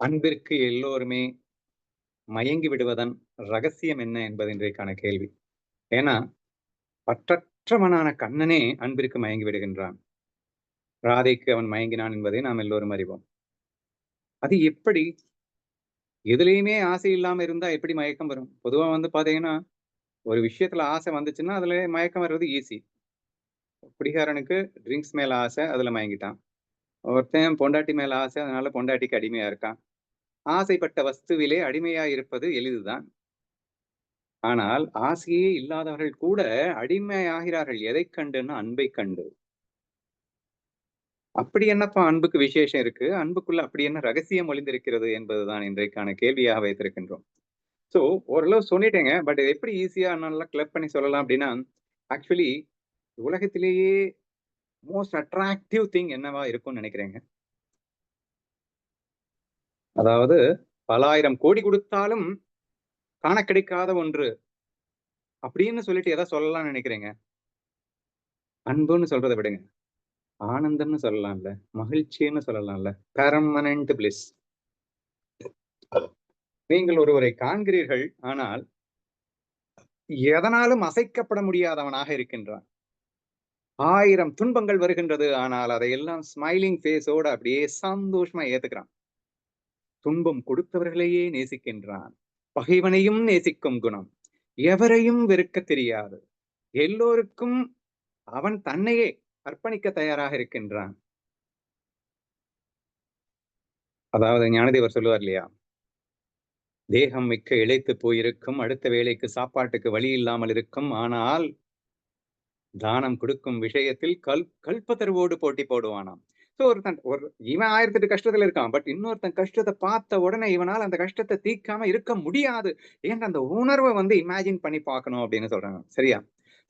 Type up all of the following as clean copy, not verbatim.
அன்பிற்கு எல்லோருமே மயங்கி விடுவதன் ரகசியம் என்ன என்பது இன்றைக்கான கேள்வி. ஏன்னா, பற்றற்றவனான கண்ணனே அன்பிற்கு மயங்கி விடுகின்றான். ராதைக்கு அவன் மயங்கினான் என்பதை நாம் எல்லோரும் அறிவோம். அது எப்படி? எதுலயுமே ஆசை இல்லாம இருந்தா எப்படி மயக்கம் வரும்? பொதுவா பாத்தீங்கன்னா, ஒரு விஷயத்துல ஆசை வந்துச்சுன்னா, அதுல மயக்கம் வர்றது ஈஸி. குடிகாரனுக்கு ட்ரிங்க்ஸ் மேல ஆசை, அதுல மயங்கிட்டான். ஒருத்தன் பொண்டாட்டி மேல ஆசை, அதனால பொண்டாட்டிக்கு அடிமையா இருக்கான். ஆசைப்பட்ட வஸ்துவிலே அடிமையா இருப்பது எளிதுதான். ஆனால் ஆசையே இல்லாதவர்கள் கூட அடிமையாகிறார்கள். எதைக் கண்டுன்னா அன்பைக் கண்டு. அப்படி என்னப்பா அன்புக்கு விசேஷம் இருக்கு? அன்புக்குள்ள அப்படி என்ன ரகசியம் ஒளிந்திருக்கிறது என்பதுதான் இன்றைக்கான கேள்வியாக வைத்திருக்கின்றோம். சோ ஓரளவு சொல்லிட்டேங்க. பட் எப்படி ஈஸியா நல்லா கிளப் பண்ணி சொல்லலாம் அப்படின்னா, ஆக்சுவலி உலகத்திலேயே மோஸ்ட் அட்ராக்டிவ் திங் என்னவா இருக்கும்னு நினைக்கிறேங்க? அதாவது பலாயிரம் கோடி குடுத்தாலும் காண கிடைக்காத ஒன்று அப்படின்னு சொல்லிட்டு எத சொல்லலாம்னு நினைக்கிறீங்க? அன்புன்னு சொல்றத விடுங்க. ஆனந்தம்னு சொல்லலாம்ல. மகிழ்ச்சின்னு சொல்லலாம்ல. Permanent bliss. நீங்கள் ஒருவரை காண்கிறீர்கள். ஆனால் எதனாலும் அசைக்கப்பட முடியாதவனாக இருக்கின்றான். 1000 துன்பங்கள் வருகின்றது. ஆனால் அதையெல்லாம் ஸ்மைலிங் ஃபேஸோட அப்படியே சந்தோஷமா ஏத்துக்கிறான். துன்பம் கொடுத்தவர்களையே நேசிக்கின்றான். பகைவனையும் நேசிக்கும் குணம். எவரையும் வெறுக்கத் தெரியாது. எல்லோருக்கும் அவன் தன்னையே அர்ப்பணிக்க தயாராக இருக்கின்றான். அதாவது ஞானதேவர் சொல்லுவார் இல்லையா? தேகம் மிக்க இளைத்துப் போயிருக்கும். அடுத்த வேளைக்கு சாப்பாட்டுக்கு வழி இல்லாமல் இருக்கும். ஆனால் தானம் கொடுக்கும் விஷயத்தில் கல்பத்தருவோடு போட்டி போடுவானாம். சோ இவன் 1008 கஷ்டத்துல இருக்கான். பட் இன்னொருத்தன் கஷ்டத்த பார்த்த உடனே இவனால அந்த கஷ்டத்த தீர்க்காம இருக்க முடியாது. என்ற அந்த உணர்வ இமேஜின் பண்ணி பார்க்கணும் அப்படின்னு சொல்றாங்க. சரியா?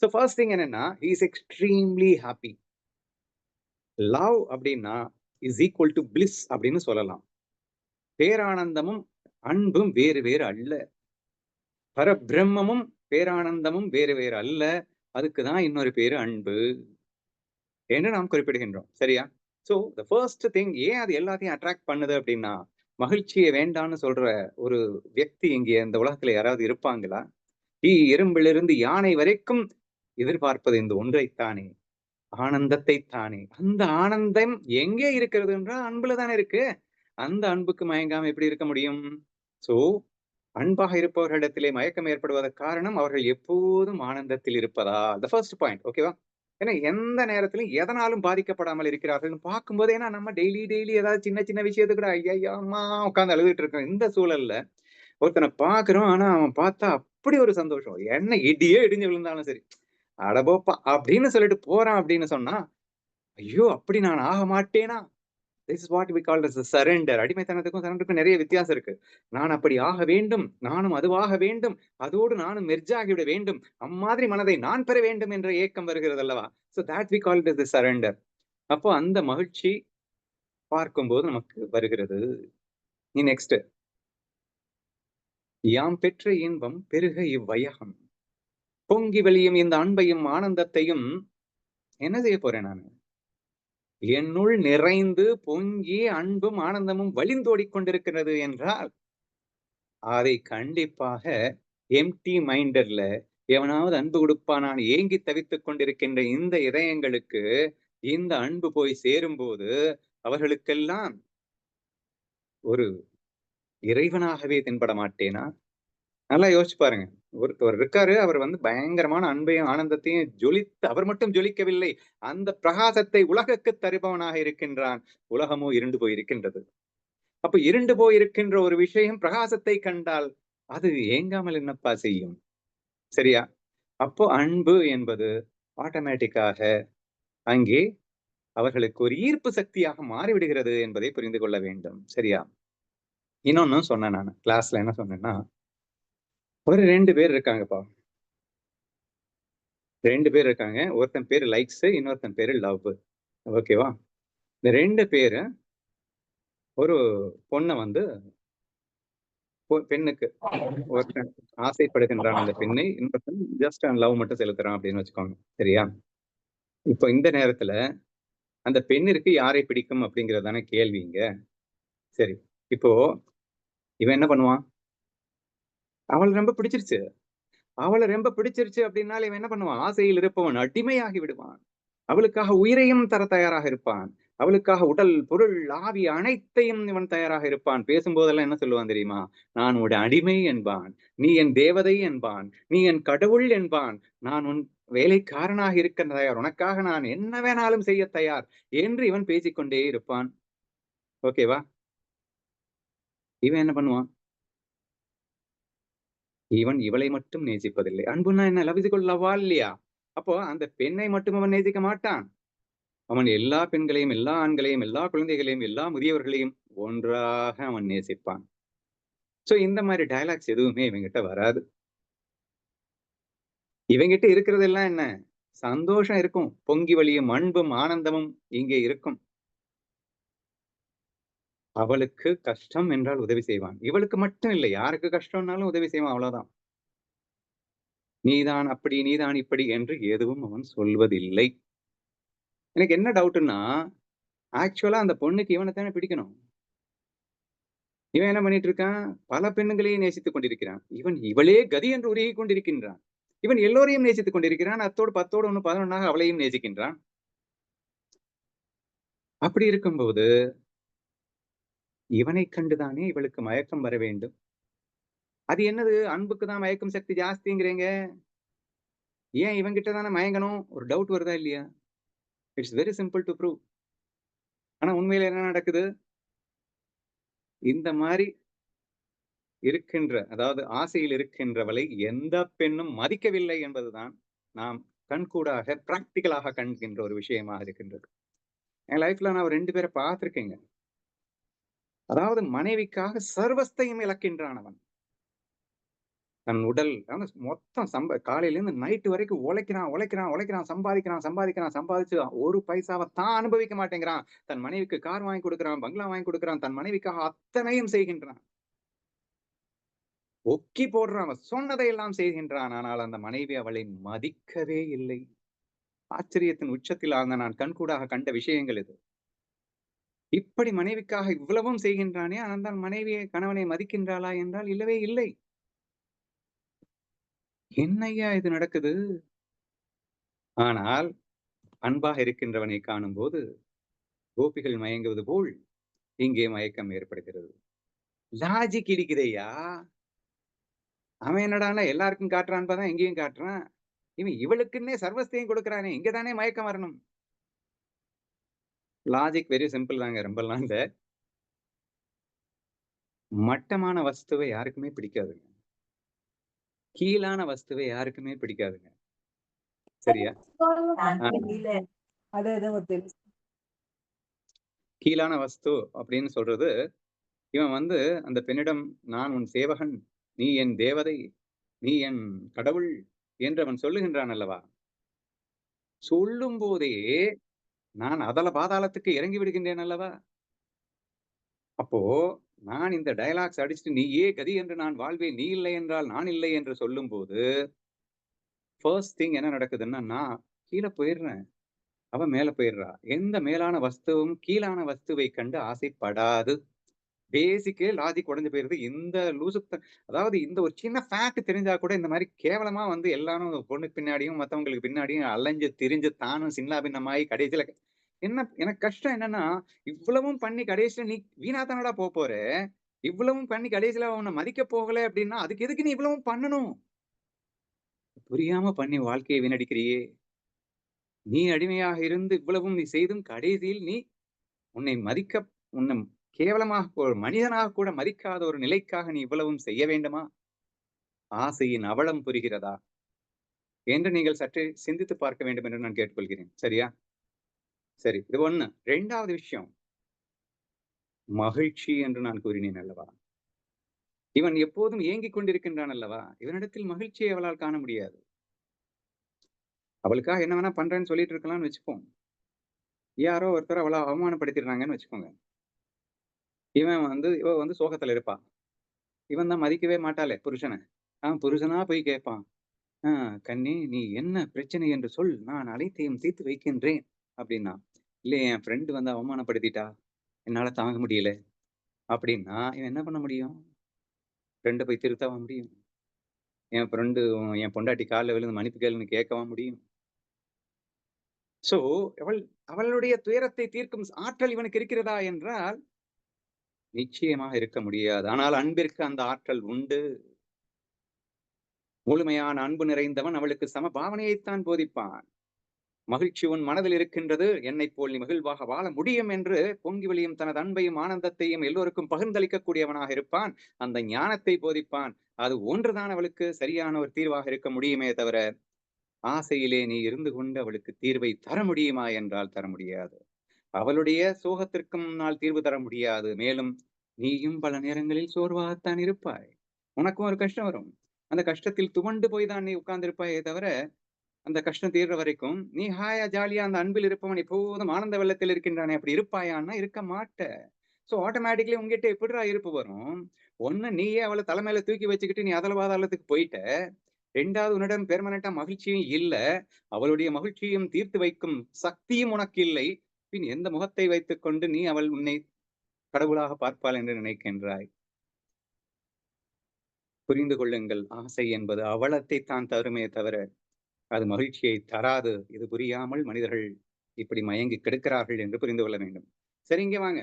சோ ஃபர்ஸ்ட் திங் என்னன்னா, he is extremely happy. Love அப்படின்னா இஸ் ஈக்குவல் டு பிளிஸ் அப்படின்னு சொல்லலாம். பேரானந்தமும் அன்பும் வேறு வேறு அல்ல. பரபிரம்மமும் பேரானந்தமும் வேறு வேறு அல்ல. அதுக்கு தான் இன்னொரு பேரு அன்பு என்று நாம் குறிப்பிடுகின்றோம். சரியா? சோ தி ஃபர்ஸ்ட் திங் ஏன் அது எல்லாத்தையும் அட்ராக்ட் பண்ணுது அப்படின்னா, மகிழ்ச்சிய வேண்டான்னு சொல்ற ஒரு வியக்தி இங்கே இந்த உலகத்துல யாராவது இருப்பாங்களா? எறும்பிலிருந்து யானை வரைக்கும் எதிர்பார்ப்பது இந்த ஒன்றைத்தானே, ஆனந்தத்தைத் தானே. அந்த ஆனந்தம் எங்கே இருக்கிறது என்றால் அன்புல தானே இருக்கு. அந்த அன்புக்கு மயங்காம எப்படி இருக்க முடியும்? சோ அன்பாக இருப்பவர்களிடத்திலே மயக்கம் ஏற்படுவதற்கு காரணம் அவர்கள் எப்போதும் ஆனந்தத்தில் இருப்பதா. The first point. ஓகேவா? ஏன்னா எந்த நேரத்திலும் எதனாலும் பாதிக்கப்படாமல் இருக்கிறார்கள்ன்னு பார்க்கும்போது, ஏன்னா நம்ம டெய்லி ஏதாவது சின்ன சின்ன விஷயத்துக்கு கூட ஐயையோ! அம்மா உட்கார்ந்து அழுதுட்டு இருக்கோம். இந்த சூழல்ல ஒருத்தன பார்க்கிறோம். ஆனா அவன் பார்த்தா அப்படி ஒரு சந்தோஷம். என்ன இடியே இடிஞ்சு விழுந்தாலும் சரி, "அட போப்பா" அப்படின்னு சொல்லிட்டு போறான் அப்படின்னு சொன்னா, ஐயோ! அப்படி நான் ஆக மாட்டேனா? This is what we call as surrender. அடிமைத்தனத்துக்கும் சரண்டருக்கும் நிறைய வித்தியாசம் இருக்கு. நான் அப்படி ஆக வேண்டும். நானும் அதுவாக வேண்டும். அதோடு நானும் மெர்ஜ் ஆகிவிட வேண்டும். அம்மாதிரி மனதை நான் பெற வேண்டும் என்ற ஏக்கம் வருகிறது அல்லவா? So that we call it as surrender. அப்போ அந்த மகிழ்ச்சி பார்க்கும்போது நமக்கு வருகிறது. நெக்ஸ்ட். யாம் பெற்ற இன்பம் பெருக இவ்வையகம். பொங்கி வெளியும் இந்த அன்பையும் ஆனந்தத்தையும் என்ன செய்ய போறேன் நானு? என்னுள் நிறைந்து பொங்கி அன்பும் ஆனந்தமும் வழிந்தோடிக் கொண்டிருக்கிறது என்றால், அதை கண்டிப்பாக எம்ப்டி மைண்டட்ல எவனாவது அன்பு கொடுப்பானான்னு ஏங்கி தவித்துக் கொண்டிருக்கின்ற இந்த இதயங்களுக்கு இந்த அன்பு போய் சேரும்போது, அவர்களுக்கெல்லாம் ஒரு இறைவனாகவே தென்பட மாட்டேனா? நல்லா யோசிச்சு பாருங்க. ஒருத்தர் இருக்காரு. அவர் பயங்கரமான அன்பையும், ஆனந்தத்தையும் அவர் மட்டும் ஜொலிக்கவில்லை. அந்த பிரகாசத்தை உலகுக்கு தருபவனாக இருக்கின்றான். உலகமோ இருண்டு போயிருக்கின்றது. அப்ப இருண்டு போயிருக்கின்ற ஒரு விஷயம் பிரகாசத்தை கண்டால், அது ஏங்காமல் என்னப்பா செய்யும்? சரியா? அப்போ அன்பு என்பது ஆட்டோமேட்டிக்காக அங்கே அவர்களுக்கு ஒரு ஈர்ப்பு சக்தியாக மாறிவிடுகிறது என்பதை புரிந்து கொள்ள வேண்டும். சரியா? இன்னொன்னும் சொன்னேன் நானு. கிளாஸ்ல என்ன சொன்னேன்னா, ஒரு 2 பேர் இருக்காங்கப்பா. 2 பேர் இருக்காங்க. ஒருத்தன் பேரு லைக்ஸ், இன்னொருத்தன் பேரு லவ். ஓகேவா? இந்த 2 பேரு ஒரு பொண்ண பெண்ணுக்கு ஒருத்தன் ஆசைப்படுகின்றான் அந்த பெண்ணை. இன்னொருத்தன் ஜஸ்ட் லவ் மட்டும் செலுத்துறான் அப்படின்னு வச்சுக்கோங்க. சரியா? இப்போ இந்த நேரத்துல அந்த பெண்ணிற்கு யாரை பிடிக்கும் அப்படிங்கிறது தானே கேள்வி இங்க. சரி. இப்போ இவன் என்ன பண்ணுவான்? அவள ரொம்ப பிடிச்சிருச்சு. அவள ரொம்ப பிடிச்சிருச்சு அப்படின்னாலே இவன் என்ன பண்ணுவான்? ஆசையில் இருப்பவன் அடிமையாகி விடுவான். அவளுக்காக உயிரையும் தர தயாராக இருப்பான். அவளுக்காக உடல், பொருள், ஆவி அனைத்தையும் இவன் தயாராக இருப்பான். பேசும்போதெல்லாம் என்ன சொல்லுவான் தெரியுமா? "நான் உன்னுடைய அடிமை" என்பான். "நீ என் தேவதை" என்பான். "நீ என் கடவுள்" என்பான். "நான் உன் வேலைக்காரனாக இருக்க தயார். உனக்காக நான் என்ன வேணாலும் செய்யத் தயார்" என்று இவன் பேசிக்கொண்டே இருப்பான். ஓகேவா? இவன் என்ன பண்ணுவான்? இவன் இவளை மட்டும் நேசிப்பதில்லை. அன்புன்னா என்ன? லவ் இஸ் ஈக்வல் டூ லவ்வா? இல்லையா? அப்போ அந்த பெண்ணை மட்டும் அவன் நேசிக்க மாட்டான். அவன் எல்லா பெண்களையும், எல்லா ஆண்களையும், எல்லா குழந்தைகளையும், எல்லா முதியவர்களையும் ஒன்றாக அவன் நேசிப்பான். சோ இந்த மாரி டயலாக்ஸ் எதுவுமே இவன்கிட்ட வராது. இவன்கிட்ட இருக்கிறதெல்லாம் என்ன? சந்தோஷம் இருக்கும். பொங்கி வழியும் அன்பும், ஆனந்தமும் இங்கே இருக்கும். அவளுக்கு கஷ்டம் என்றால் உதவி செய்வான். இவளுக்கு மட்டும் இல்லை. யாருக்கு கஷ்டம்னாலும் உதவி செய்வான் அவ்வளவுதான். நீதான் அப்படி, நீதான் இப்படி என்று எதுவும் அவன் சொல்வதில்லை. எனக்கு என்ன டவுட்ன்னா, ஆக்சுவலா அந்த பொண்ணுக்கு இவன தானே பிடிக்கணும். இவன் என்ன பண்ணிட்டு இருக்கான்? பல பெண்ணுங்களையும் நேசித்துக் கொண்டிருக்கிறான். இவளே கதி என்று உருகிக் கொண்டிருக்கின்றான். இவன் எல்லோரையும் நேசித்துக் கொண்டிருக்கிறான். அத்தோடு 10ஓடு 1 11ஆக அவளையும் நேசிக்கின்றான். அப்படி இருக்கும்போது, இவனைக் கண்டுதானே இவளுக்கு மயக்கம் வர வேண்டும். அது என்னது அன்புக்கு தான் மயக்கும் சக்தி ஜாஸ்திங்கிறீங்க. ஏன் இவன்கிட்ட தானே மயங்கணும்? ஒரு டவுட் வருதா இல்லையா? It's very simple to prove. ஆனா உண்மையில என்ன நடக்குது? இந்த மாரி அதாவது ஆசையில் இருக்கின்றவளை எந்த பெண்ணும் மதிக்கவில்லை என்பதுதான் நாம் கண்கூடாக பிராக்டிகலாக காண்கின்ற ஒரு விஷயமாக இருக்கின்றது. என் லைஃப்ல நான் ஒரு 2 பேர பார்த்திருக்கேங்க. அதாவது மனைவிக்காக சர்வஸ்தையும் இழக்கின்றான் அவன். தன் உடல் மொத்தம் காலையிலேருந்து நைட் வரைக்கும் உழைக்கிறான், உழைக்கிறான், உழைக்கிறான், சம்பாதிக்கிறான், சம்பாதிக்கிறான், சம்பாதிச்சு ஒரு பைசாவ தான் அனுபவிக்க மாட்டேங்கிறான். தன் மனைவிக்கு கார் வாங்கி கொடுக்கிறான், பங்களா வாங்கி கொடுக்கிறான். தன் மனைவிக்காக அத்தனையும் செய்கின்றான். ஒக்கி போடுறான். அவன் சொன்னதையெல்லாம் செய்கின்றான். ஆனால் அந்த மனைவி அவளை மதிக்கவே இல்லை. ஆச்சரியத்தின் உச்சத்தில் ஆழ்ந்த நான் கண்கூடாக கண்ட விஷயங்கள் இது. இப்படி மனைவிக்காக இவ்வளவும் செய்கின்றானே, ஆனால் மனைவியை கணவனை மதிக்கின்றாளா என்றால் இல்லவே இல்லை. என்னய்யா இது நடக்குது? ஆனால் அன்பாக இருக்கின்றவனை காணும்போது கோபிகள் மயங்குவது போல் இங்கே மயக்கம் ஏற்படுகிறது. லாஜிக் இடிக்குதையா! அவன் என்னடான்னா எல்லாருக்கும் காட்டுறான்னு பார்த்தா இங்கேயும் காட்டுறான். இவளுக்குன்னே சர்வஸ்தையும் கொடுக்குறானே! இங்க தானே மயக்கம் வரணும். லாஜிக் வெரி சிம்பிள் தாங்க. ரொம்பலாம் இல்ல. மட்டமான வஸ்துவ யாருக்குமே பிடிக்காதுங்க. கீழான வஸ்துவ யாருக்குமே பிடிக்காதுங்க. சரியா? ஆ அது ஏதோ தெரியும். கீழான வஸ்து அப்படின்னு சொல்றது, இவன் அந்த பெண்ணிடம் "நான் உன் சேவகன், நீ என் தேவதை, நீ என் கடவுள்" என்று அவன் சொல்லுகின்றான் அல்லவா? சொல்லும்போதே நான் அதல பாதாளத்துக்கு இறங்கி விடுகின்றேன் அல்லவா? அப்போ நான் இந்த டயலாக்ஸ் அடிச்சுட்டு "நீயே கதி என்று நான் வாழ்வேன். நீ இல்லை என்றால் நான் இல்லை" என்று சொல்லும்போது, ஃபர்ஸ்ட் திங் என்ன நடக்குதுன்னா, நான் கீழ போயிர்றேன். அவ மேல போயிர்றா. எந்த மேலான வஸ்துவும் கீழான வஸ்துவைக் கண்டு ஆசைப்படாது. பேசிக்கே லாஜிக் உடைஞ்சு போயிருது. அதாவது இந்த ஒரு சின்ன ஃபேக்ட் தெரிஞ்சா கூட இந்த மாரி கேவலமா எல்லாரும் பொண்ணுக்கு பின்னாடியும், மத்தவங்களுக்கு பின்னாடியும் அலைஞ்சு திரிஞ்சு தானும் சின்னாபின்னமாயி கடைசில எனக்கு கஷ்டம் என்னன்னா, இவ்வளவும் பண்ணி கடைசில நீ வீணா தானடா போற. இவ்வளவும் பண்ணி கடைசில உன்ன மதிக்க போகல அப்டின்னா, அதுக்கு எதுக்கு நீ இவ்வளவும் பண்ணணும்? புரியாம பண்ணி வாழ்க்கைய வீணடிக்கிறியே! நீ அடிமையாக இருந்து இவ்வளவும் நீ செய்தும் கடைசியில் நீ உன்னை மதிக்க உன்ன கேவலமாக ஒரு மனிதனாக கூட மதிக்காத ஒரு நிலைக்காக நீ இவ்வளவும் செய்ய வேண்டுமா? ஆசையின் அவலம் புரிகிறதா? என்று நீங்கள் சற்றே சிந்தித்துப் பார்க்க வேண்டும் என்று நான் கேட்டுக்கொள்கிறேன். சரியா? சரி. இது 1. 2வது விஷயம். மகிழ்ச்சி என்று நான் கூறினேன் அல்லவா? இவன் எப்போதும் ஏங்கிக் கொண்டிருக்கின்றான் அல்லவா? இவனிடத்தில் மகிழ்ச்சியை அவளால் காண முடியாது. அவளுக்காக என்ன வேணா பண்றேன்னு சொல்லிட்டு இருக்கலாம்னு வச்சுப்போம். யாரோ ஒருத்தர் அவள அவமானப்படுத்திடுறாங்கன்னு வச்சுக்கோங்க. இவ சோகத்துல இருப்பா. இவன் தான் மதிக்கவே மாட்டாளே புருஷன. அவன் புருஷனா போய் கேட்பான். "ஆ கண்ணே நீ என்ன பிரச்சனை என்று சொல். நான் அனைத்தையும் தீர்த்து வைக்கின்றேன்" அப்படின்னான். "இல்ல என் ஃப்ரெண்ட் அவமானப்படுத்திட்டா. என்னால தாங்க முடியல. அப்படின்னா இவன் என்ன பண்ண முடியும்? ஃப்ரெண்ட போய் திருத்தவா முடியும்? என் ஃப்ரெண்டு என் பொண்டாட்டி கால்ல விழுந்து மன்னிப்பு கேளுன்னு கேட்கவா முடியும்? சோ அவளுடைய துயரத்தை தீர்க்கும் ஆற்றல் இவனுக்கு இருக்கிறதா என்றால், நிச்சயமாக இருக்க முடியாது. ஆனால் அன்பிற்கு அந்த ஆற்றல் உண்டு. முழுமையான அன்பு நிறைந்தவன் அவளுக்கு சம பாவனையைத்தான் போதிப்பான். மகிழ்ச்சி உன் மனதில் இருக்கின்றது, என்னைப் போல் நீ மகிழ்வாக வாழ முடியும் என்று பொங்கி வழியும் தனது அன்பையும் ஆனந்தத்தையும் எல்லோருக்கும் பகிர்ந்தளிக்கக்கூடியவனாக இருப்பான். அந்த ஞானத்தை போதிப்பான். அது ஒன்றுதான் அவளுக்கு சரியான ஒரு தீர்வாக இருக்க முடியுமே தவிர, ஆசையிலே நீ இருந்து கொண்டு அவளுக்கு தீர்வை தர முடியுமா என்றால் தர முடியாது. அவளுடைய சோகத்திற்கு முன்னால் தீர்வு தர முடியாது. மேலும் நீயும் பல நேரங்களில் சோர்வாகத்தான் இருப்பாய். உனக்கும் ஒரு கஷ்டம் வரும். அந்த கஷ்டத்தில் துவண்டு போய் தான் நீ உட்கார்ந்திருப்பாயே தவிர, அந்த கஷ்டம் தீர்ற வரைக்கும் நீ ஹாயா ஜாலியா அந்த அன்பில் இருப்பவன் எப்போதும் ஆனந்த வெள்ளத்தில் இருக்கின்றானே அப்படி இருப்பாயான்னா இருக்க மாட்ட. சோ ஆட்டோமேட்டிக்கலி உன்கிட்ட எப்படிடா இருப்பு வரும்? ஒண்ணு நீயே அவள தலை மேல தூக்கி வச்சுக்கிட்டு நீ அதல பாதாளத்துக்கு போயிட்ட. 2வது உன்னிடம் பெர்மனன்ட்டா மகிழ்ச்சியும் இல்ல. அவளுடைய மகிழ்ச்சியையும் தீர்த்து வைக்கும் சக்தியும் உனக்கு இல்லை. பின் எந்த முகத்தை வைத்துக்கொண்டு நீ அவள் உன்னை கடவுளாக பார்ப்பாள் என்று நினைக்கின்றாய்? புரிந்து கொள்ளுங்கள். ஆசை என்பது அவலத்தை தான் தருமே தவிர, அது மகிழ்ச்சியை தராது. இது புரியாமல் மனிதர்கள் இப்படி மயங்கி கிடக்கிறார்கள் என்று புரிந்து கொள்ள வேண்டும். சரி, இங்க வாங்க.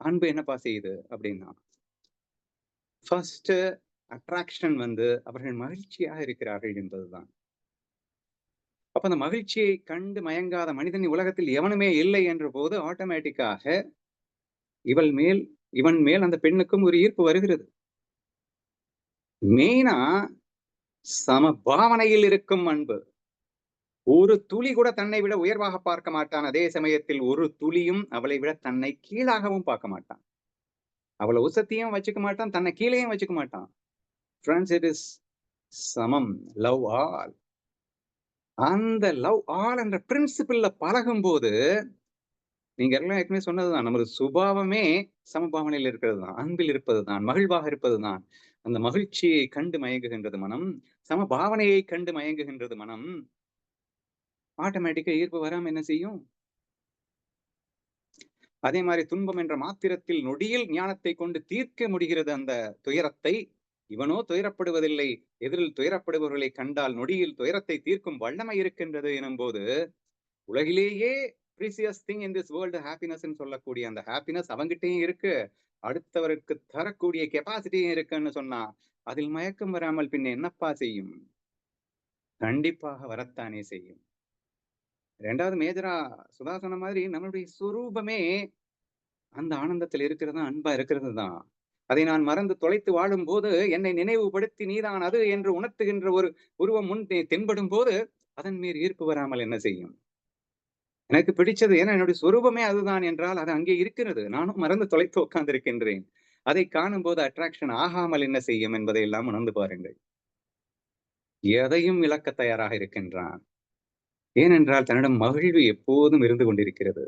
அன்பு என்னப்பா செய்யுது அப்படின்னா, ஃபர்ஸ்ட் அட்ராக்ஷன் அவர்கள் மகிழ்ச்சியாக இருக்கிறார்கள் என்பதுதான். அப்ப அந்த மகிழ்ச்சியை கண்டு மயங்காத மனிதன் உலகத்தில் எவனுமே இல்லை என்ற போது ஆட்டோமேட்டிக்காக இவன் மேல் அந்த பெண்ணுக்கும் ஒரு ஈர்ப்பு வருகிறது. மெயினா சம பாவனையில் இருக்கும் அன்பு. ஒரு துளி கூட தன்னை விட உயர்வாக பார்க்க மாட்டான். அதே சமயத்தில் ஒரு துளியும் அவளை விட தன்னை கீழாகவும் பார்க்க மாட்டான். அவள உசத்தியும் வச்சுக்க மாட்டான், தன்னை கீழேயும் வச்சுக்க மாட்டான். ஃபிரெண்ட்ஸ், இட் இஸ் சமம். Love all. அந்த லவ் ஆல் என்ற பிரின்சிபிள்ல பழகும்போது, நீங்க எல்லாம் ஏற்கனவே சொன்னதுதான். நமது சுபாவமே சமபாவனையில் இருக்கிறது தான். அன்பில் இருப்பது தான். மகிழ்வாக இருப்பது தான். அந்த மகிழ்ச்சியை கண்டு மயங்குகின்றது மனம். சமபாவனையை கண்டு மயங்குகின்றது மனம். ஆட்டோமேட்டிக்கா ஈர்ப்பு வராம என்ன செய்யும்? அதே மாதிரி துன்பம் என்ற மாத்திரத்தில் நொடியில் ஞானத்தை கொண்டு தீர்க்க முடிகிறது அந்த துயரத்தை. இவனோ துயரப்படுவதில்லை. எதிரில் துயரப்படுபவர்களை கண்டால் நொடியில் துயரத்தை தீர்க்கும் வல்லமை இருக்கின்றது எனும்போது, உலகிலேயே precious thing in this world happiness சொல்லக்கூடிய அந்த ஹாப்பினஸ் அவங்கிட்டையும் இருக்கு. அடுத்தவருக்கு தரக்கூடிய கெப்பாசிட்டியும் இருக்குன்னு சொன்னா, அதில் மயக்கம் வராமல் பின்ன என்னப்பா செய்யும்? கண்டிப்பாக வரத்தானே செய்யும். 2வது மேஜரா சுதா சொன்ன மாதிரி நம்மளுடைய சுரூபமே அந்த ஆனந்தத்தில் இருக்கிறது, அன்பா இருக்கிறது தான். அதை நான் மறந்து தொலைத்து வாழும்போது, என்னை நினைவுபடுத்தி நீதான் அது என்று உணர்த்துகின்ற ஒரு உருவம் முன் தென்படும் போது, அதன் மேல் ஈர்ப்பு வராமல் என்ன செய்யும்? எனக்கு பிடிச்சது, ஏன்னா என்னுடைய சொரூபமே அதுதான் என்றால், அது அங்கே இருக்கிறது. நானும் மறந்து தொலைத்து உட்கார்ந்திருக்கின்றேன். அதை காணும்போது அட்ராக்ஷன் ஆகாமல் என்ன செய்யும் என்பதை எல்லாம் உணர்ந்து பாருங்கள். எதையும் இழக்க தயாராக இருக்கின்றான். ஏனென்றால் தன்னிடம் மகிழ்வு எப்போதும் இருந்து கொண்டிருக்கிறது.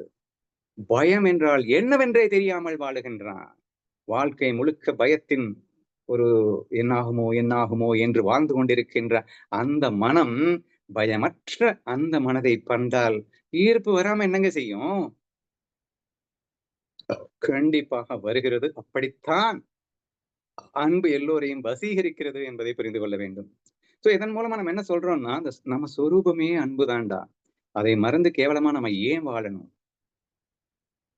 பயம் என்றால் என்னவென்றே தெரியாமல் வாழுகின்றான். வாழ்க்கை முழுக்க பயத்தின் ஒரு என்னாகுமோ என்னாகுமோ என்று வாழ்ந்து கொண்டிருக்கின்ற அந்த மனம், பயமற்ற அந்த மனதை கண்டால் ஈர்ப்பு வராம என்னங்க செய்யும்? கண்டிப்பாக வருகிறது. அப்படித்தான் அன்பு எல்லோரையும் வசீகரிக்கிறது என்பதை புரிந்து கொள்ள வேண்டும். சோ இதன் மூலமா நம்ம என்ன சொல்றோம்னா, நம்ம சொரூபமே அன்புதான்டா. அதை மறந்து கேவலமா நம்ம ஏன் வாழணும்?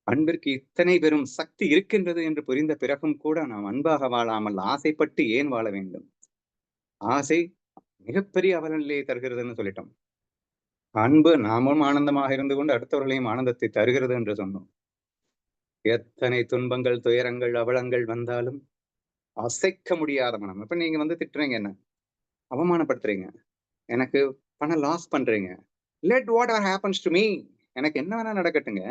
அன்பிற்கு இத்தனை பெரும் சக்தி இருக்கின்றது என்று புரிந்த பிறகும் கூட நாம் அன்பாக வாழாமல் ஆசைப்பட்டு ஏன் வாழ வேண்டும்? ஆசை மிகப்பெரிய அவலநிலையை தருகிறதுன்னு சொல்லிட்டோம். அன்பு நாமும் ஆனந்தமாக இருந்து கொண்டு அடுத்தவர்களையும் ஆனந்தத்தை தருகிறது என்று சொன்னோம். எத்தனை துன்பங்கள், துயரங்கள், அவலங்கள் வந்தாலும் அசைக்க முடியாத மனம். இப்ப நீங்க திட்டுறீங்க, என்ன அவமானப்படுத்துறீங்க, எனக்கு பணம் லாஸ் பண்றீங்க. Let what happens to me. எனக்கு என்ன வேணா நடக்கட்டுங்க.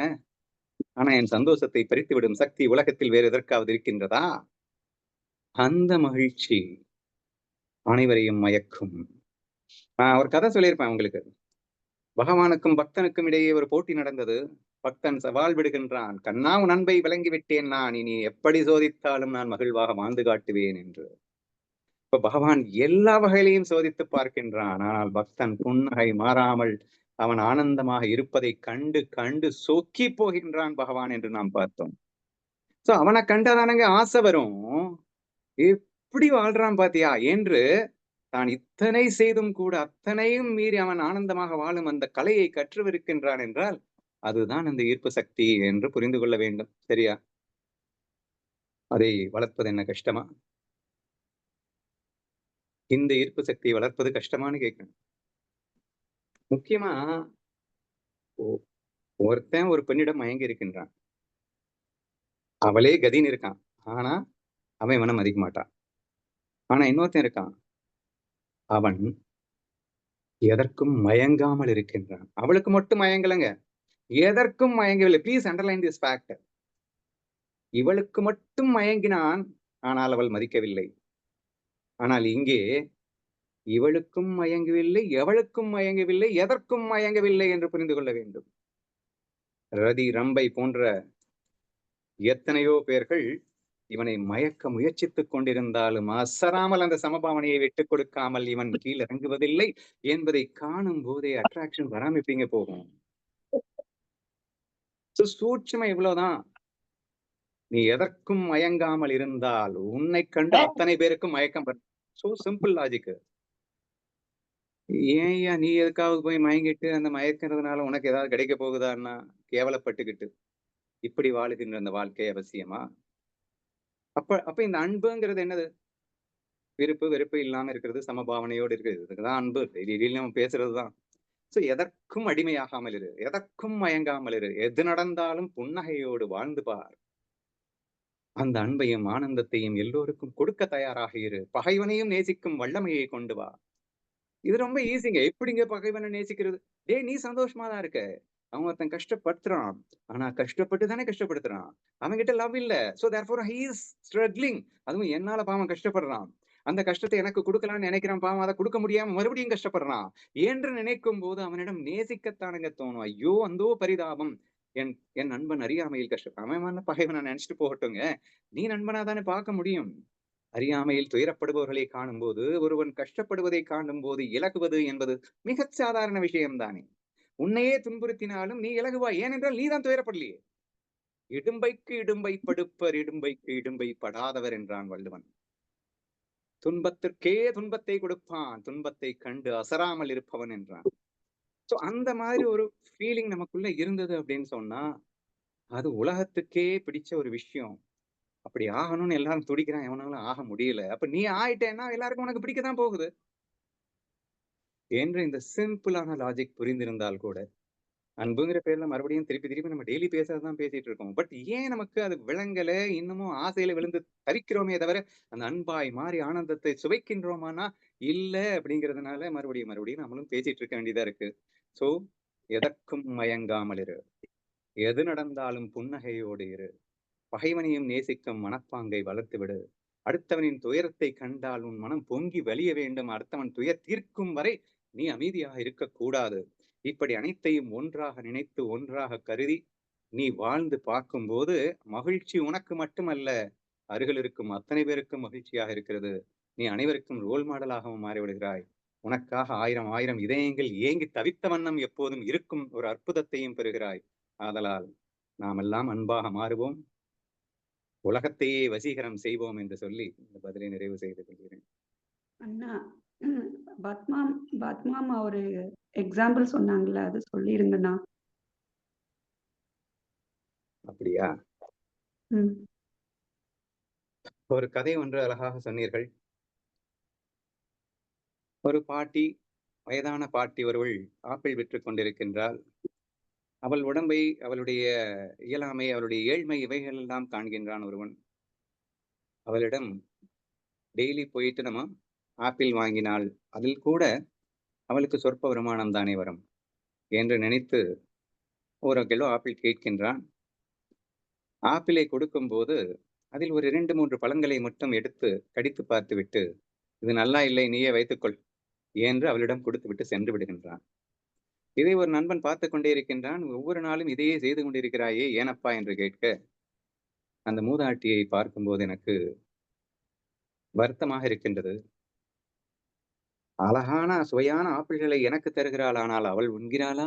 ஆனா என் சந்தோஷத்தை பறித்துவிடும் சக்தி உலகத்தில் வேறு எதற்காவது இருக்கின்றதா? அந்த மகிழ்ச்சி அனைவரையும் மயக்கும். நான் ஒரு கதை சொல்லியிருப்பேன் உங்களுக்கு. பகவானுக்கும் பக்தனுக்கும் இடையே ஒரு போட்டி நடந்தது. பக்தன் சவால் விடுகின்றான், கண்ணா உன் அன்பை விளங்கி விட்டேன் நான், இனி எப்படி சோதித்தாலும் நான் மகிழ்வாக வாழ்ந்து காட்டுவேன் என்று. இப்ப பகவான் எல்லா வகையிலையும் சோதித்து பார்க்கின்றான். ஆனால் பக்தன் புன்னகை மாறாமல் அவன் ஆனந்தமாக இருப்பதை கண்டு கண்டு சொக்கி போகின்றான் பகவான் என்று நாம் பார்த்தோம். சோ அவனை கண்டாதானங்க ஆசை வரும். எப்படி வாழ்றான் பாத்தியா என்று தான் இத்தனை செய்தும் கூட அத்தனையும் மீறி அவன் ஆனந்தமாக வாழும் அந்த கலையை கற்றுவிருக்கின்றான் என்றால் அதுதான் அந்த ஈர்ப்பு சக்தி என்று புரிந்து கொள்ள வேண்டும். சரியா? அதை வளர்ப்பது என்ன கஷ்டமா? இந்த ஈர்ப்பு சக்தியை வளர்ப்பது கஷ்டமான்னு கேட்கணும். முக்கியமா ஒ- ஒருத்தன் ஒரு பெண்ணிடம் மயங்கி இருக்கின்றான். அவளே கதின்னு இருக்கான். ஆனா அவன் இவனை மதிக்க மாட்டான். ஆனா இன்னொருத்தன் இருக்கான். அவன் எதற்கும் மயங்காமல் இருக்கின்றான். அவளுக்கு மட்டும் மயங்கலங்க. எதற்கும் மயங்கவில்லை. Please underline this fact. இவளுக்கு மட்டும் மயங்கினான். ஆனால் அவள் மதிக்கவில்லை. ஆனால் இங்கே இவளுக்கும் மயங்கவில்லை, எவளுக்கும் மயங்கவில்லை, எதற்கும் மயங்கவில்லை என்று புரிந்து கொள்ள வேண்டும். ரதி, ரம்பை போன்ற எத்தனையோ பேர்கள் இவனை மயக்க முயற்சித்துக் கொண்டிருந்தாலும் அசராமல் அந்த சமபாவனையை விட்டுக் கொடுக்காமல் இவன் கீழ் இறங்குவதில்லை என்பதை காணும் போதே அட்ராக்ஷன் வராம எப்படிங்க போகும்? சூட்சுமம் இவ்வளவுதான். நீ எதற்கும் மயங்காமல் இருந்தால் உன்னை கண்டு அத்தனை பேருக்கும் மயக்கம் வரும். So simple logic. ஏன்யா நீ எதுக்காவது போய் மயங்கிட்டு அந்த மயக்கிறதுனால உனக்கு ஏதாவது கிடைக்க போகுதான்னா கேவலப்பட்டுக்கிட்டு இப்படி வாழுகின்ற அந்த வாழ்க்கை அவசியமா? அப்ப அப்ப இந்த அன்புங்கிறது என்னது? விருப்பு வெறுப்பு இல்லாம இருக்கிறது, சமபாவனையோடு இருக்கிறது. இதுக்குதான் அன்பு. டெய்லி நம்ம பேசுறதுதான். சோ எதற்கும் அடிமையாகாமல் இரு, எதற்கும் மயங்காமல் இரு, எது நடந்தாலும் புன்னகையோடு வாழ்ந்து பார். அந்த அன்பையும் ஆனந்தத்தையும் எல்லோருக்கும் கொடுக்க தயாராக இரு. பகைவனையும் நேசிக்கும் வல்லமையை கொண்டு வா. இது ரொம்ப ஈஸிங்க. எப்படிங்க பகைவனை நேசிக்கிறது? டேய் நீ சந்தோஷமா தான் இருக்க. அவன் ஒருத்தன் கஷ்டப்படுத்துறான். ஆனா கஷ்டப்பட்டு தானே கஷ்டப்படுத்துறான். அவன்கிட்ட லவ் இல்ல. So therefore he is struggling. அதுவும் என்னால பாவம் கஷ்டப்படுறான். அந்த கஷ்டத்தை எனக்கு கொடுக்கலாம்னு நினைக்கிறான் பாவம். அதை கொடுக்க முடியாம மறுபடியும் கஷ்டப்படுறான் என்று நினைக்கும் போது அவனிடம் நேசிக்கத்தானுங்க தோணும். ஐயோ அந்தோ பரிதாபம். என் என் நண்பன் அறியாமையில் அவன் பகைவனை நினைச்சிட்டு போகட்டுங்க. நீ நண்பனா தானே பார்க்க முடியும். அறியாமையில் துயரப்படுபவர்களை காணும் போது ஒருவன் கஷ்டப்படுவதை காணும் போது இலகுவது என்பது மிகச் சாதாரண விஷயம்தானே. உன்னையே துன்புறுத்தினாலும் நீ இலகுவாய். ஏனென்றால் நீதான் துயரப்படலையே. இடும்பைக்கு இடும்பை படுப்பர், இடும்பைக்கு இடும்பை படாதவர் என்றான் வள்ளுவன். துன்பத்திற்கே துன்பத்தை கொடுப்பான், துன்பத்தை கண்டு அசராமல் இருப்பவன் என்றான். சோ அந்த மாதிரி ஒரு ஃபீலிங் நமக்குள்ள இருந்தது அப்படின்னு சொன்னா அது உலகத்துக்கே பிடிச்ச ஒரு விஷயம். அப்படி ஆகணும்னு எல்லாரும் துடிக்கிறான், எவனாலும் ஆக முடியல. அப்ப நீ ஆயிட்டேன்னா எல்லாருக்கும் உனக்கு பிடிக்கத்தான் போகுது என்ற இந்த சிம்பிளான லாஜிக் புரிந்திருந்தால் கூட அன்புங்கிற பேர்ல மறுபடியும் திருப்பி திருப்பி நம்ம டெய்லி பேசுறதுதான் பேசிட்டு இருக்கோம். பட் ஏன் நமக்கு அது விளங்கல? இன்னமும் ஆசையில விழுந்து தவிக்கிறோமே தவிர அந்த அன்பாய் மாறி ஆனந்தத்தை சுவைக்கின்றோமானா இல்ல அப்படிங்கிறதுனால மறுபடியும் மறுபடியும் நம்மளும் பேசிட்டு இருக்க வேண்டியதா இருக்கு. சோ எதற்கும் மயங்காமல் இரு, எது நடந்தாலும் புன்னகையோடு இரு, பகைவனையும் நேசிக்கும் மனப்பாங்கை வளர்த்துவிடு. அடுத்தவனின் துயரத்தை கண்டால் உன் மனம் பொங்கி வலிய வேண்டும். அடுத்தவன் துயர் தீர்க்கும் வரை நீ அமைதியாக இருக்கக்கூடாது. இப்படி அனைத்தையும் ஒன்றாக நினைத்து ஒன்றாக கருதி நீ வாழ்ந்து பார்க்கும்போது மகிழ்ச்சி உனக்கு மட்டுமல்ல, அருகில் இருக்கும் அத்தனை பேருக்கும் மகிழ்ச்சியாக இருக்கிறது. நீ அனைவருக்கும் ரோல் மாடலாகவும் மாறிவிடுகிறாய். உனக்காக ஆயிரம் ஆயிரம் இதயங்கள் ஏங்கி தவித்த வண்ணம் எப்போதும் இருக்கும் ஒரு அற்புதத்தையும் பெறுகிறாய். ஆதலால் நாமெல்லாம் அன்பாக மாறுவோம், உலகத்தையே வசீகரம் செய்வோம் என்று சொல்லி இந்த பதிலை நிறைவு செய்து கொள்கிறேன். அண்ணா பத்மா பத்மாமா ஒரு எக்ஸாம்பிள் சொன்னாங்கல்ல, அது சொல்லிருங்கண்ணா. அப்படியா? ம். ஒரு கதை ஒன்று அழகாக சொன்னீர்கள். ஒரு பாட்டி, வயதான பாட்டி ஒருவள் ஆப்பிள் விற்றுக் கொண்டிருக்கின்றாள். அவள் உடம்பை, அவளுடைய இயலாமை, அவளுடைய ஏழ்மை இவைகள் எல்லாம் காண்கின்றான் ஒருவன். அவளிடம் டெய்லி போயிட்டு நம்ம ஆப்பிள் வாங்கினால் அதில் கூட அவளுக்கு சொற்ப வருமானம் தானே வரும் என்று நினைத்து 1 கிலோ ஆப்பிள் கேட்கின்றான். ஆப்பிளை கொடுக்கும்போது அதில் ஒரு 2, 3 பழங்களை மட்டும் எடுத்து கடித்து பார்த்துவிட்டு, இது நல்லா இல்லை, நீயே வைத்துக்கொள் என்று அவளிடம் கொடுத்துவிட்டு சென்று விடுகின்றான். இதை ஒரு நண்பன் பார்த்துக் கொண்டே இருக்கின்றான். ஒவ்வொரு நாளும் இதையே செய்து கொண்டிருக்கிறாயே ஏனப்பா என்று கேட்க, அந்த மூதாட்டியை பார்க்கும்போது எனக்கு வருத்தமாக இருக்கின்றது. அழகான சுவையான ஆப்பிள்களை எனக்கு தருகிறாள், ஆனால் அவள் உண்கிறாளா?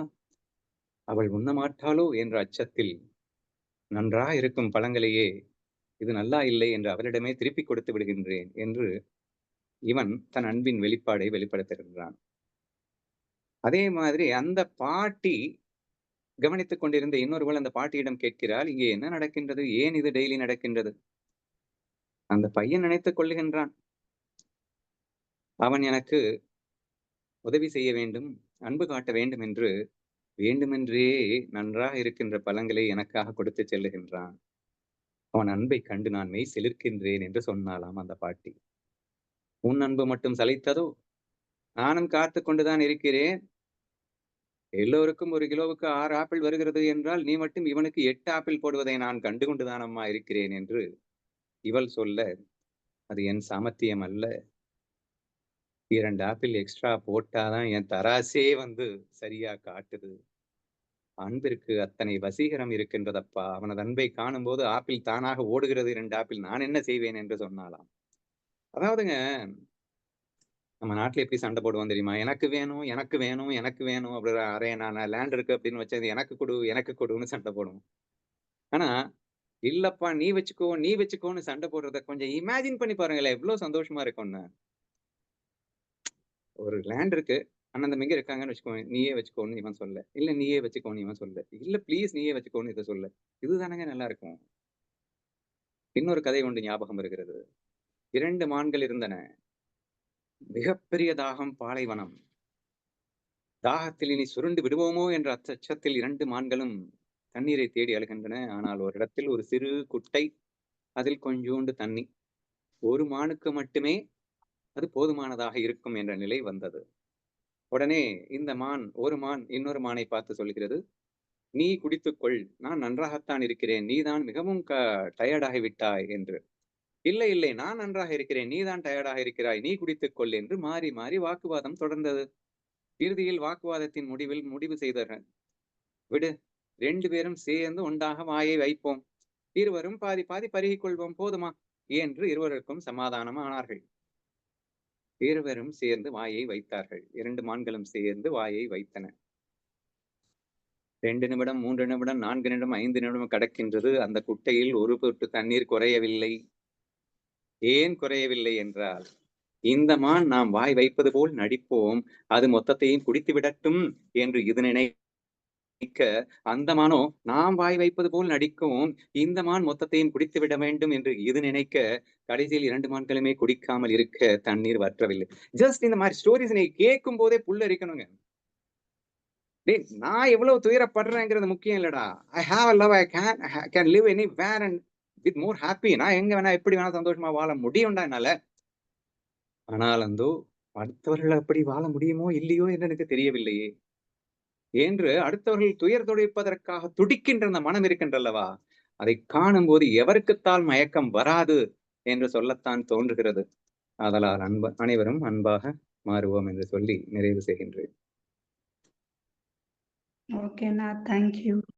அவள் உண்ண மாட்டாளோ என்ற அச்சத்தில் நன்றாக இருக்கும் பழங்களையே இது நல்லா இல்லை என்று அவளிடமே திருப்பிக் கொடுத்து விடுகின்றேன் என்று இவன் தன் அன்பின் வெளிப்பாடை வெளிப்படுத்துகின்றான். அதே மாதிரி அந்த பாட்டி கவனித்துக் கொண்டிருந்த இன்னொருவள் அந்த பாட்டியிடம் கேட்கிறாள், இங்கே என்ன நடக்கின்றது? ஏன் இது டெய்லி நடக்கின்றது? அந்த பையன் நினைத்துக் கொள்ளுகின்றான், அவன் எனக்கு உதவி செய்ய வேண்டும், அன்பு காட்ட வேண்டும் என்று வேண்டுமென்றே நன்றாக இருக்கின்ற பழங்களை எனக்காக கொடுத்துச் செல்லுகின்றான். அவன் அன்பை கண்டு நான் மெய் சிலிர்க்கின்றேன் என்று சொன்னாளாம் அந்த பாட்டி. உன் அன்பு மட்டும் சளைத்ததோ? நானும் காத்துக் கொண்டுதான் இருக்கிறேன். எல்லோருக்கும் 1 கிலோவுக்கு 6 ஆப்பிள் வருகிறது என்றால், நீ மட்டும் இவனுக்கு 8 ஆப்பிள் போடுவதை நான் கண்டு கொண்டுதான் அம்மா இருக்கிறேன் என்று இவள் சொல்ல, அது என் சாமர்த்தியம் அல்ல. 2 ஆப்பிள் எக்ஸ்ட்ரா போட்டாதான் என் தராசே சரியா காட்டுது. அன்பிற்கு அத்தனை வசீகரம் இருக்கின்றதப்பா. அவனது அன்பை காணும்போது ஆப்பிள் தானாக ஓடுகிறது 2 ஆப்பிள். நான் என்ன செய்வேன் என்று சொன்னாளாம். அதாவதுங்க, நம்ம நாட்டுல எப்படி சண்டை போடுவோம் தெரியுமா? எனக்கு வேணும், எனக்கு வேணும், எனக்கு வேணும். அப்படி அரே நான் லேண்ட் இருக்கு அப்படின்னு வச்சது எனக்கு குடு, எனக்கு குடுன்னு சண்டை போடுவோம். ஆனா, இல்லப்பா நீ வச்சுக்கோ, நீ வச்சுக்கோன்னு சண்டை போடுறத கொஞ்சம் இமேஜின் பண்ணி பாருங்களேன். எவ்வளவு சந்தோஷமா இருக்கும்னு. ஒரு லேண்ட் இருக்கு. அண்ணன் தம்பிங்க இருக்காங்கன்னு வச்சுக்கோங்க. நீயே வச்சுக்கோன்னு இவன் சொல்ல. இல்ல நீயே வச்சுக்கோன்னு இவன் சொல்ல. இல்ல ப்ளீஸ் நீயே வச்சுக்கோன்னு இத சொல்ல. இதுதானங்க நல்லா இருக்கும். இன்னொரு கதை ஒன்று ஞாபகம் வருகிறது. 2 மான்கள் இருந்தன. மிகப்பெரிய தாகம், பாலைவனம். தாகத்தில் இனி சுருண்டு விடுவோமோ என்ற அச்சத்தில் 2 மான்களும் தண்ணீரை தேடி அழுகின்றன. ஆனால் ஒரு இடத்தில் ஒரு சிறு குட்டை. அதில் கொஞ்சூண்டு தண்ணி. ஒரு மானுக்கு மட்டுமே அது போதுமானதாக இருக்கும் என்ற நிலை வந்தது. உடனே இந்த ஒரு மான் இன்னொரு மானை பார்த்து சொல்கிறது, நீ குடித்துக்கொள், நான் நன்றாகத்தான் இருக்கிறேன், நீதான் மிகவும் டயர்டாகி விட்டாய் என்று. இல்லை இல்லை, நான் நன்றாக இருக்கிறேன், நீதான் டயர்டாக இருக்கிறாய், நீ குடித்துக்கொள் என்று மாறி மாறி வாக்குவாதம் தொடர்ந்தது. இறுதியில் வாக்குவாதத்தின் முடிவு செய்தார்கள், விடு, 2 பேரும் சேர்ந்து ஒன்றாக வாயை வைப்போம், இருவரும் பாதி பாதி பருகிக் கொள்வோம், போதுமா என்று இருவருக்கும் சமாதானம் ஆனார்கள். இருவரும் சேர்ந்து வாயை வைத்தார்கள். 2 மான்களும் சேர்ந்து வாயை வைத்தன. 2 நிமிடம், 3 நிமிடம், 4 நிமிடம், 5 நிமிடம் கடக்கின்றது. அந்த குட்டையில் ஒரு சொட்டு தண்ணீர் குறையவில்லை. ஏன் குறையவில்லை என்றால், இந்த மான் நாம் வாய் வைப்பது போல் நடிப்போம், அது மொத்தத்தையும் குடித்து விடட்டும் என்று இது நினைக்க, அந்த மானோ நாம் வாய் வைப்பது போல் நடிக்கவும், இந்த மான் மொத்தத்தையும் குடித்து விட வேண்டும் என்று இது நினைக்க, கடைசியில் 2 மான்களுமே குடிக்காமல் இருக்க தண்ணீர் வற்றவில்லை. ஜஸ்ட் இந்த மாதிரி ஸ்டோரிஸ் நீ கேட்கும் போதே புல்லரிக்கணுங்க. டேய், நான் எவ்வளவு துயரப்படுறேங்கிறது முக்கியம் இல்லடா. I have a love, I can live anywhere and with more happy. நான் எங்க வேணா எப்படி வேணா சந்தோஷமா வாழ முடியும்டா என்னால. ஆனால் அடுத்தவர்கள் அப்படி வாழ முடியுமோ இல்லையோ என்று எனக்கு தெரியவில்லையே என்று அடுத்தவர்கள் துயர் துடைப்பதற்காக துடிக்கின்ற அந்த மனம் இருக்கின்றல்லவா, அதை காணும்போது எவருக்குத்தான் மயக்கம் வராது என்று சொல்லத்தான் தோன்றுகிறது. ஆதலால் அனைவரும் அன்பாக மாறுவோம் என்று சொல்லி நிறைவு செய்கின்றேன். ஓகேண்ணா. Thank you.